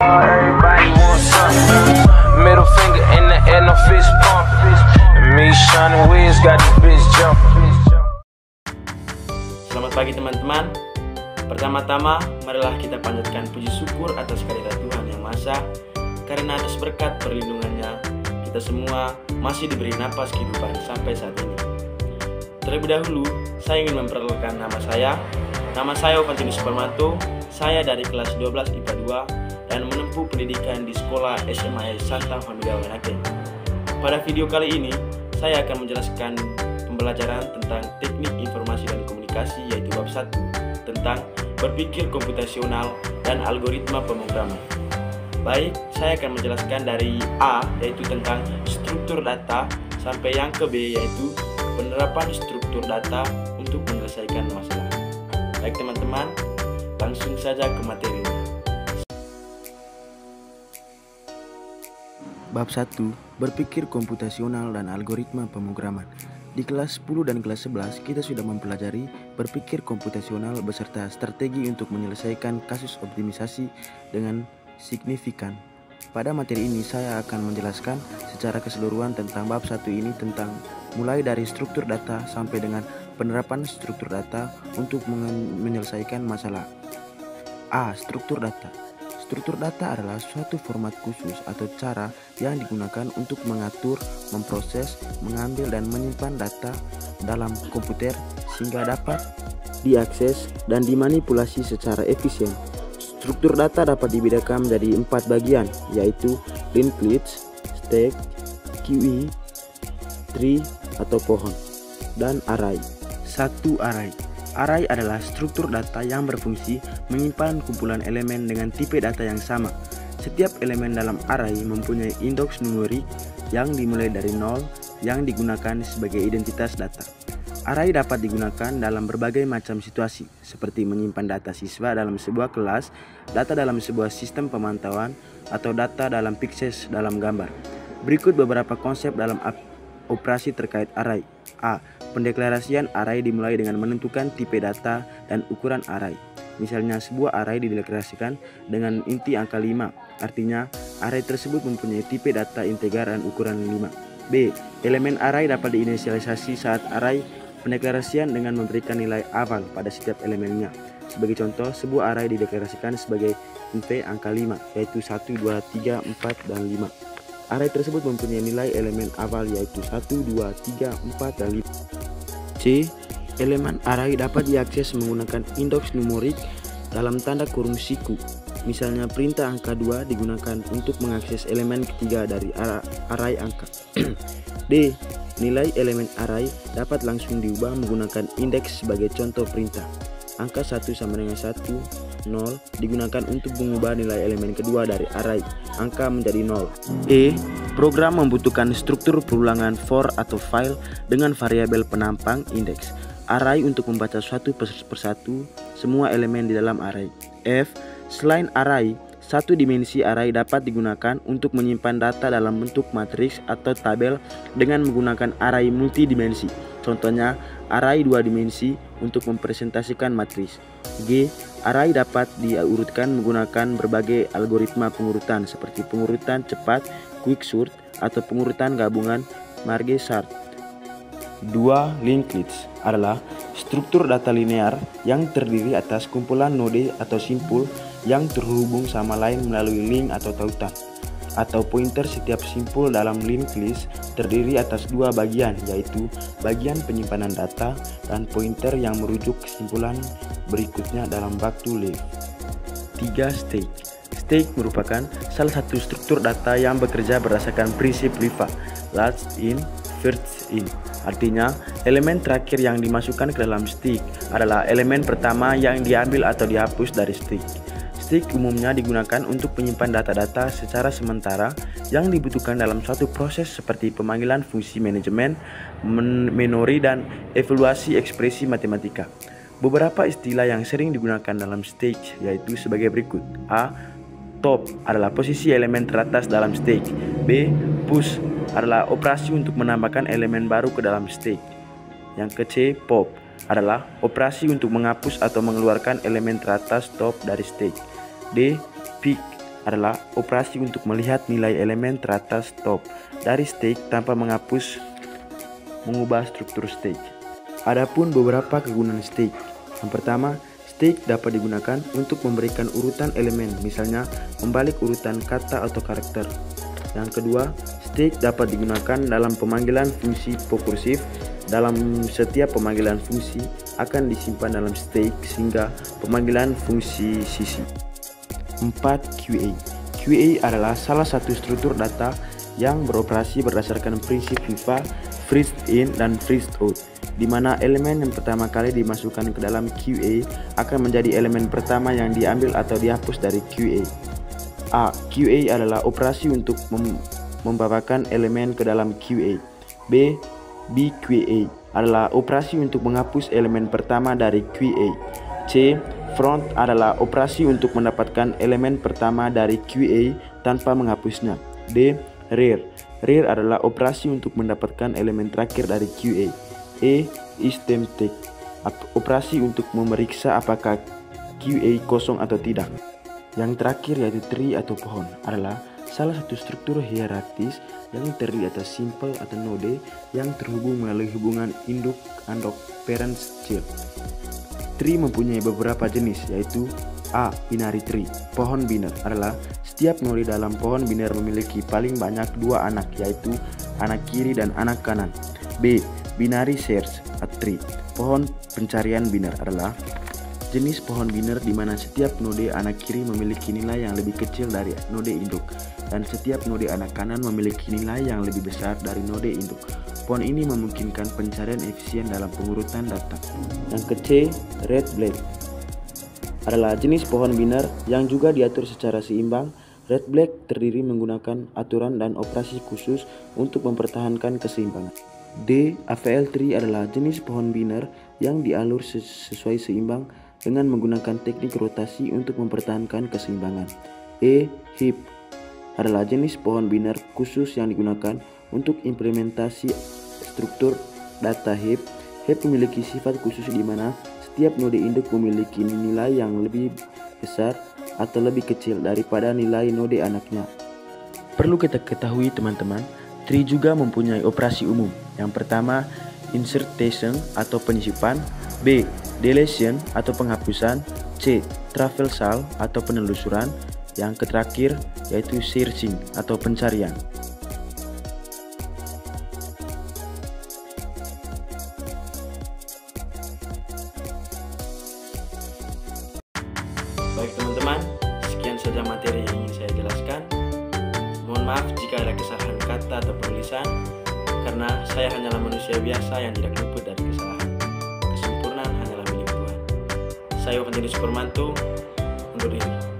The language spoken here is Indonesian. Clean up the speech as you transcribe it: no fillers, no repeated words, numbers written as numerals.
Everybody wants something. Middle finger in the air, no fist pump. And me, Sean Wiz got this bitch jumping. Selamat pagi teman-teman. Pertama-tama, marilah kita panjatkan puji syukur atas kehadirat Tuhan Yang Maha Esa, karena atas berkat perlindungannya kita semua masih diberi napas kehidupan sampai saat ini. Terlebih dahulu, saya ingin memperkenalkan nama saya. Nama saya Ofantinus Permanto. Saya dari kelas 12 IPA 2 dan menempuh pendidikan di sekolah SMA Santa Familia Wenake. Pada video kali ini, saya akan menjelaskan pembelajaran tentang teknik informasi dan komunikasi, yaitu bab 1 tentang berpikir komputasional dan algoritma pemrograman. Baik, saya akan menjelaskan dari A, yaitu tentang struktur data, sampai yang ke B, yaitu penerapan struktur data untuk menyelesaikan masalah. Baik teman-teman, langsung saja ke materinya. Bab 1. Berpikir komputasional dan algoritma pemrograman. Di kelas 10 dan kelas 11 kita sudah mempelajari berpikir komputasional beserta strategi untuk menyelesaikan kasus optimisasi dengan signifikan. Pada materi ini saya akan menjelaskan secara keseluruhan tentang bab 1 ini, tentang mulai dari struktur data sampai dengan penerapan struktur data untuk menyelesaikan masalah. A. Struktur data. Struktur data adalah suatu format khusus atau cara yang digunakan untuk mengatur, memproses, mengambil dan menyimpan data dalam komputer sehingga dapat diakses dan dimanipulasi secara efisien. Struktur data dapat dibedakan menjadi 4 bagian, yaitu linked list, stack, queue, tree atau pohon, dan array. 1. Array. Array adalah struktur data yang berfungsi menyimpan kumpulan elemen dengan tipe data yang sama. Setiap elemen dalam array mempunyai indeks numerik yang dimulai dari 0 yang digunakan sebagai identitas data. Array dapat digunakan dalam berbagai macam situasi, seperti menyimpan data siswa dalam sebuah kelas, data dalam sebuah sistem pemantauan, atau data dalam pixels dalam gambar. Berikut beberapa konsep dalam operasi terkait array. A. Pendeklarasian array dimulai dengan menentukan tipe data dan ukuran array. Misalnya sebuah array dideklarasikan dengan inti angka 5, artinya array tersebut mempunyai tipe data integer dan ukuran 5. B. Elemen array dapat diinisialisasi saat array pendeklarasian dengan memberikan nilai aval pada setiap elemennya. Sebagai contoh, sebuah array dideklarasikan sebagai int angka 5, yaitu 1, 2, 3, 4, dan 5. Array tersebut mempunyai nilai elemen aval yaitu 1, 2, 3, 4, dan 5. C. Elemen array dapat diakses menggunakan indeks numerik dalam tanda kurung siku. Misalnya perintah angka 2 digunakan untuk mengakses elemen ketiga dari array angka. D. Nilai elemen array dapat langsung diubah menggunakan indeks. Sebagai contoh perintah angka 1 sama dengan 1, 0 digunakan untuk mengubah nilai elemen kedua dari array angka menjadi 0. E. Program membutuhkan struktur perulangan for atau file dengan variabel penampang indeks array untuk membaca satu persatu semua elemen di dalam array. F. Selain array, satu dimensi array dapat digunakan untuk menyimpan data dalam bentuk matriks atau tabel dengan menggunakan array multidimensi. Contohnya, array 2 dimensi untuk mempresentasikan matriks. G. Array dapat diurutkan menggunakan berbagai algoritma pengurutan seperti pengurutan cepat, quicksort, atau pengurutan gabungan merge sort. 2. Linked list adalah struktur data linear yang terdiri atas kumpulan node atau simpul yang terhubung sama lain melalui link atau tautan. Atau pointer. Setiap simpul dalam linked list terdiri atas 2 bagian, yaitu bagian penyimpanan data dan pointer yang merujuk kesimpulan berikutnya dalam waktu live. 3. Stack. Stack merupakan salah satu struktur data yang bekerja berdasarkan prinsip LIFA, last in, first in. Artinya, elemen terakhir yang dimasukkan ke dalam stack adalah elemen pertama yang diambil atau dihapus dari stack. Stack umumnya digunakan untuk menyimpan data-data secara sementara yang dibutuhkan dalam suatu proses seperti pemanggilan fungsi manajemen, memori, dan evaluasi ekspresi matematika. Beberapa istilah yang sering digunakan dalam stack yaitu sebagai berikut. A. Top adalah posisi elemen teratas dalam stack. B. Push adalah operasi untuk menambahkan elemen baru ke dalam stack. Yang ke C. Pop adalah operasi untuk menghapus atau mengeluarkan elemen teratas top dari stack. D. Pick adalah operasi untuk melihat nilai elemen teratas top dari stage tanpa mengubah struktur stage. Adapun beberapa kegunaan stage. Yang pertama, stage dapat digunakan untuk memberikan urutan elemen, misalnya membalik urutan kata atau karakter. Yang kedua, stage dapat digunakan dalam pemanggilan fungsi pokursif. Dalam setiap pemanggilan fungsi akan disimpan dalam stage sehingga pemanggilan fungsi sisi. 4. QA. QA adalah salah satu struktur data yang beroperasi berdasarkan prinsip FIFA, freeze in dan freeze out, di mana elemen yang pertama kali dimasukkan ke dalam QA akan menjadi elemen pertama yang diambil atau dihapus dari QA. A. QA adalah operasi untuk membawakan elemen ke dalam QA. B. BQA adalah operasi untuk menghapus elemen pertama dari QA. C. Front adalah operasi untuk mendapatkan elemen pertama dari QA tanpa menghapusnya. D. Rear. Rear adalah operasi untuk mendapatkan elemen terakhir dari QA. E. Stem take, operasi untuk memeriksa apakah QA kosong atau tidak. Yang terakhir yaitu tree atau pohon adalah salah satu struktur hierarkis yang terdiri atas simple atau node yang terhubung melalui hubungan induk, andok, parent, child. Tree mempunyai beberapa jenis yaitu A. Binary tree. Pohon biner adalah setiap node dalam pohon biner memiliki paling banyak 2 anak yaitu anak kiri dan anak kanan. B. Binary search tree. Pohon pencarian biner adalah jenis pohon biner di mana setiap node anak kiri memiliki nilai yang lebih kecil dari node induk dan setiap node anak kanan memiliki nilai yang lebih besar dari node induk. Pohon ini memungkinkan pencarian efisien dalam pengurutan data. Yang ke C, red black adalah jenis pohon biner yang juga diatur secara seimbang. Red black terdiri menggunakan aturan dan operasi khusus untuk mempertahankan keseimbangan. D. AVL tree adalah jenis pohon biner yang dialur sesuai seimbang dengan menggunakan teknik rotasi untuk mempertahankan keseimbangan. E. Heap adalah jenis pohon biner khusus yang digunakan untuk implementasi struktur data heap. Heap memiliki sifat khusus di mana setiap node induk memiliki nilai yang lebih besar atau lebih kecil daripada nilai node anaknya. Perlu kita ketahui teman-teman, tree juga mempunyai operasi umum. Yang pertama, insertion atau penyisipan. B. Deletion atau penghapusan. C. Traversal atau penelusuran. Yang terakhir yaitu searching atau pencarian. Baik teman-teman, sekian saja materi yang ingin saya jelaskan. Mohon maaf jika ada kesalahan kata atau penulisan, karena saya hanyalah manusia biasa yang tidak luput dari kesalahan. Kesempurnaan hanyalah milik Tuhan. Saya Evangelis Supermanto undur diri.